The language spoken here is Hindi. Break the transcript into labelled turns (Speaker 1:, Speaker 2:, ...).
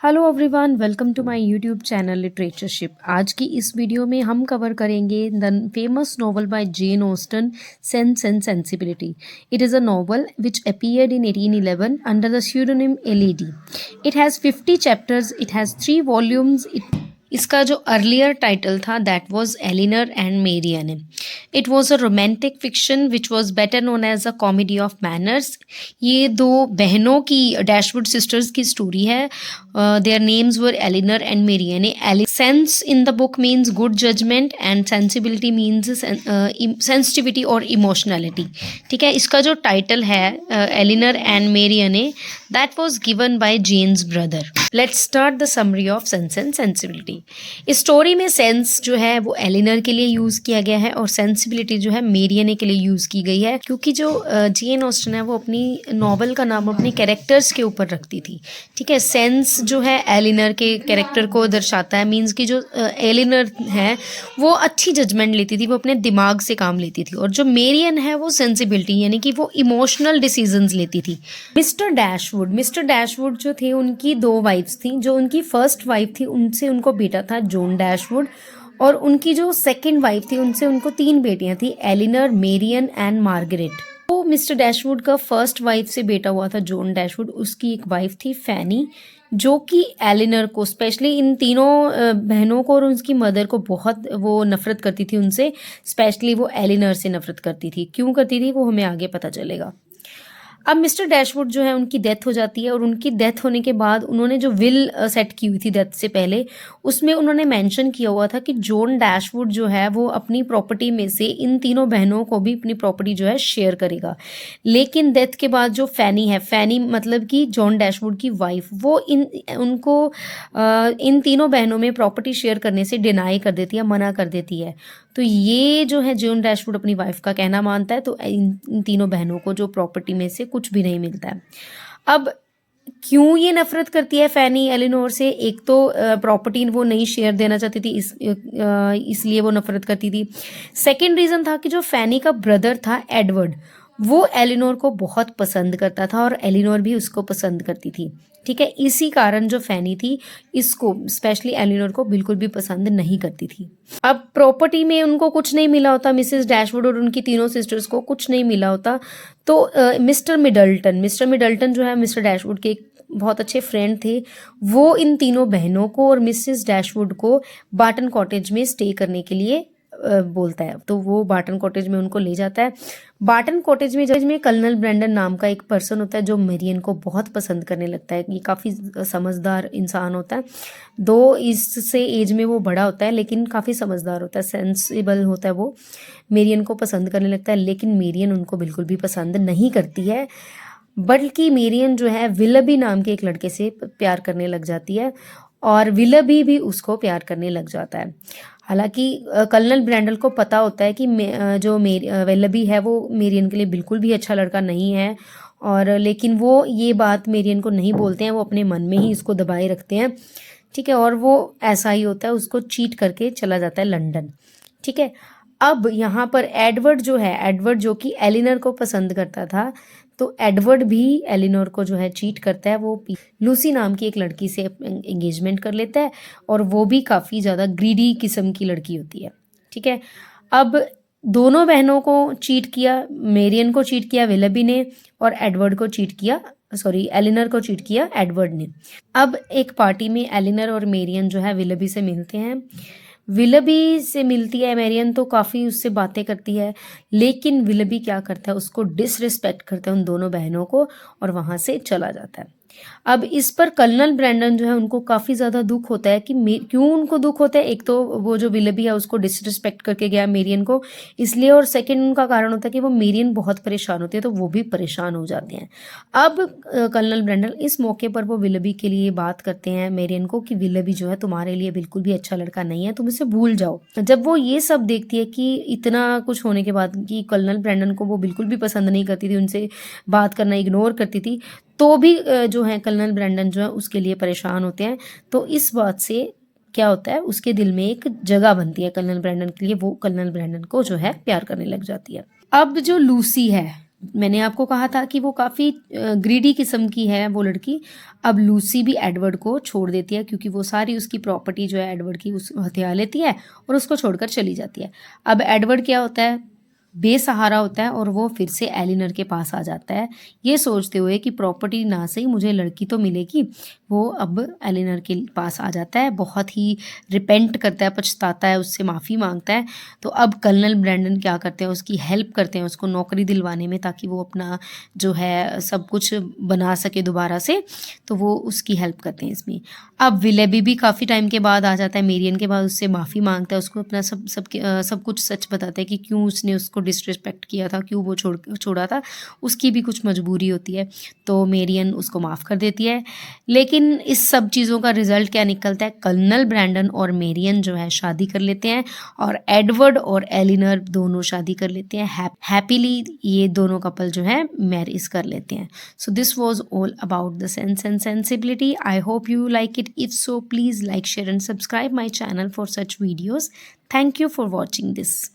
Speaker 1: Hello everyone, welcome to my YouTube channel literatureship. आज की इस वीडियो में हम कवर करेंगे the famous novel by Jane Austen, sense and sensibility. It is a novel which appeared in 1811 under the pseudonym L.E.D. It has 50 chapters, it has 3 volumes. इसका जो अर्लियर टाइटल था that was Elinor and Marianne. It was a romantic fiction which was better known as a comedy of manners. ये दो बहनों की, डैशवुड सिस्टर्स की स्टोरी है। Their names were Elinor and Marianne. Sense in the book means good judgement and sensibility means sensitivity और इमोशनैलिटी। ठीक है, इसका जो टाइटल है Elinor and Marianne that was given by Jane's brother. Let's start the summary of sense and sensibility. इस स्टोरी में सेंस जो है वो एलिनर के लिए यूज किया गया है और सेंसिबिलिटी जो है मेरियन के लिए यूज की गई है, क्योंकि जो जेन ऑस्टन है वो अपनी नॉवल का नाम अपने कैरेक्टर्स के ऊपर रखती थी। ठीक है, सेंस जो है एलिनर के कैरेक्टर को दर्शाता है, मीन्स की जो एलिनर है वो अच्छी जजमेंट लेती थी, वो अपने दिमाग से काम लेती थी, और जो मेरियन है वो सेंसिबिलिटी यानी कि वो इमोशनल डिसीजंस लेती थी। मिस्टर डैशवुड जो थे उनकी दो वाइफ्स थी। जो उनकी फर्स्ट वाइफ थी उनसे उनको बेटा था जॉन डैशवुड, और उनकी जो सेकंड वाइफ थी उनसे उनको 3 बेटियां थी, एलिनर, मेरियन एंड मार्गरेट। तो मिस्टर डैशवुड का फर्स्ट वाइफ से बेटा हुआ था जॉन डैशवुड। उसकी एक वाइफ थी फैनी, जो कि एलिनर को, स्पेशली इन तीनों बहनों को और उनकी मदर को बहुत वो नफरत करती थी उनसे। स्पेशली वो एलिनर से नफरत करती थी। क्यों करती थी वो हमें आगे पता चलेगा। अब मिस्टर डैशवुड जो है उनकी डेथ हो जाती है, और उनकी डेथ होने के बाद उन्होंने जो विल सेट की हुई थी डेथ से पहले, उसमें उन्होंने मेंशन किया हुआ था कि जॉन डैशवुड जो है वो अपनी प्रॉपर्टी में से इन तीनों बहनों को भी अपनी प्रॉपर्टी जो है शेयर करेगा। लेकिन डेथ के बाद जो फैनी है, फैनी मतलब कि जॉन डैशवुड की वाइफ, वो इन तीनों बहनों में प्रॉपर्टी शेयर करने से डिनाई कर देती है, मना कर देती है। तो ये जो है जॉन डैशवुड अपनी वाइफ का कहना मानता है, तो इन तीनों बहनों को जो प्रॉपर्टी में से कुछ भी नहीं मिलता है। अब क्यों ये नफरत करती है फैनी एलिनोर से? एक तो प्रॉपर्टी वो नहीं शेयर देना चाहती थी, इसलिए वो नफरत करती थी। सेकंड रीजन था कि जो फैनी का ब्रदर था एडवर्ड, वो एलिनोर को बहुत पसंद करता था और एलिनोर भी उसको पसंद करती थी। ठीक है, इसी कारण जो फैनी थी इसको, स्पेशली एलिनोर को बिल्कुल भी पसंद नहीं करती थी। अब प्रॉपर्टी में उनको कुछ नहीं मिला होता, मिसेस डैशवुड और उनकी तीनों सिस्टर्स को कुछ नहीं मिला होता। तो मिस्टर मिडल्टन जो है मिस्टर डैशवुड के एक बहुत अच्छे फ्रेंड थे, वो इन तीनों बहनों को और मिसेस डैशवुड को बार्टन कॉटेज में स्टे करने के लिए बोलता है। तो वो बार्टन कॉटेज में उनको ले जाता है। बार्टन कॉटेज में कर्नल ब्रेंडन नाम का एक पर्सन होता है जो मेरियन को बहुत पसंद करने लगता है। ये काफ़ी समझदार इंसान होता है, दो इससे एज में वो बड़ा होता है लेकिन काफ़ी समझदार होता है, सेंसिबल होता है। वो मेरियन को पसंद करने लगता है, लेकिन मेरियन उनको बिल्कुल भी पसंद नहीं करती है, बल्कि मेरियन जो है विलबी नाम के एक लड़के से प्यार करने लग जाती है, और विलबी भी उसको प्यार करने लग जाता है। हालांकि कर्नल ब्रैंडल को पता होता है कि विलबी है वो मेरियन के लिए बिल्कुल भी अच्छा लड़का नहीं है, और लेकिन वो ये बात मेरियन को नहीं बोलते हैं, वो अपने मन में ही इसको दबाए रखते हैं। ठीक है, और वो ऐसा ही होता है, उसको चीट करके चला जाता है लंदन। ठीक है, अब यहाँ पर एडवर्ड जो कि एलिनर को पसंद करता था, तो एडवर्ड भी एलिनोर को जो है चीट करता है। वो लूसी नाम की एक लड़की से एंगेजमेंट कर लेता है, और वो भी काफ़ी ज़्यादा ग्रीडी किस्म की लड़की होती है। ठीक है, अब दोनों बहनों को चीट किया, मेरियन को चीट किया विलबी ने, और एडवर्ड को चीट किया, सॉरी एलिनर को चीट किया एडवर्ड ने। अब एक पार्टी में एलिनर और मेरियन जो है विलबी से मिलते हैं। विलबी से मिलती है मेरियन, तो काफ़ी उससे बातें करती है, लेकिन विलबी क्या करता है, उसको डिसरिस्पेक्ट करता है उन दोनों बहनों को, और वहाँ से चला जाता है। अब इस पर कर्नल ब्रैंडन जो है उनको काफ़ी ज़्यादा दुख होता है कि क्यों उनको दुख होता है। एक तो वो जो विलबी है उसको डिसरिस्पेक्ट करके गया मेरियन को, इसलिए, और सेकंड उनका कारण होता है कि वो मेरियन बहुत परेशान होती है, तो वो भी परेशान हो जाते हैं। अब कर्नल ब्रैंडन इस मौके पर वो विलबी के लिए बात करते हैं मेरियन को कि विलबी जो है तुम्हारे लिए बिल्कुल भी अच्छा लड़का नहीं है, तुम इसे भूल जाओ। जब वो ये सब देखती है कि इतना कुछ होने के बाद कि कर्नल ब्रैंडन को वो बिल्कुल भी पसंद नहीं करती थी, उनसे बात करना इग्नोर करती थी, तो भी जो है कर्नल ब्रैंडन जो है उसके लिए परेशान होते हैं। तो इस बात से क्या होता है, उसके दिल में एक जगह बनती है कर्नल ब्रैंडन के लिए, वो कर्नल ब्रैंडन को जो है प्यार करने लग जाती है। अब जो लूसी है, मैंने आपको कहा था कि वो काफ़ी ग्रीडी किस्म की है वो लड़की। अब लूसी भी एडवर्ड को छोड़ देती है क्योंकि वो सारी उसकी प्रॉपर्टी जो है एडवर्ड की उस हथिया लेती है और उसको छोड़कर चली जाती है। अब एडवर्ड क्या होता है, बेसहारा होता है और वो फिर से एलिनर के पास आ जाता है, ये सोचते हुए कि प्रॉपर्टी ना सही मुझे लड़की तो मिलेगी। वो अब एलिनर के पास आ जाता है, बहुत ही रिपेंट करता है, पछताता है, उससे माफ़ी माँगता है। तो अब कर्नल ब्रैंडन क्या करते हैं, उसकी हेल्प करते हैं, उसको नौकरी दिलवाने में, ताकि वो अपना जो है सब कुछ बना सके दोबारा से। तो वो उसकी हेल्प करते हैं इसमें। अब विलेबी भी काफ़ी टाइम के बाद आ जाता है, मेरियन के बाद उससे माफ़ी माँगता है, उसको अपना सब कुछ सच बताता है कि क्यों उसने उसको डिसरिस्पेक्ट किया था, क्यों वो छोड़ा था, उसकी भी कुछ मजबूरी होती है। तो मेरियन उसको माफ़ कर देती है। लेकिन इस सब चीज़ों का रिज़ल्ट क्या निकलता है, कर्नल ब्रैंडन और मेरियन जो है शादी कर लेते हैं और एडवर्ड और एलिनर दोनों शादी कर लेते हैं। हैप्पीली ये दोनों कपल जो है मैरिज कर लेते हैं। So this was all about the Sense and Sensibility. I hope you like it. If so, please like, share and subscribe my channel for such videos. Thank you for watching this.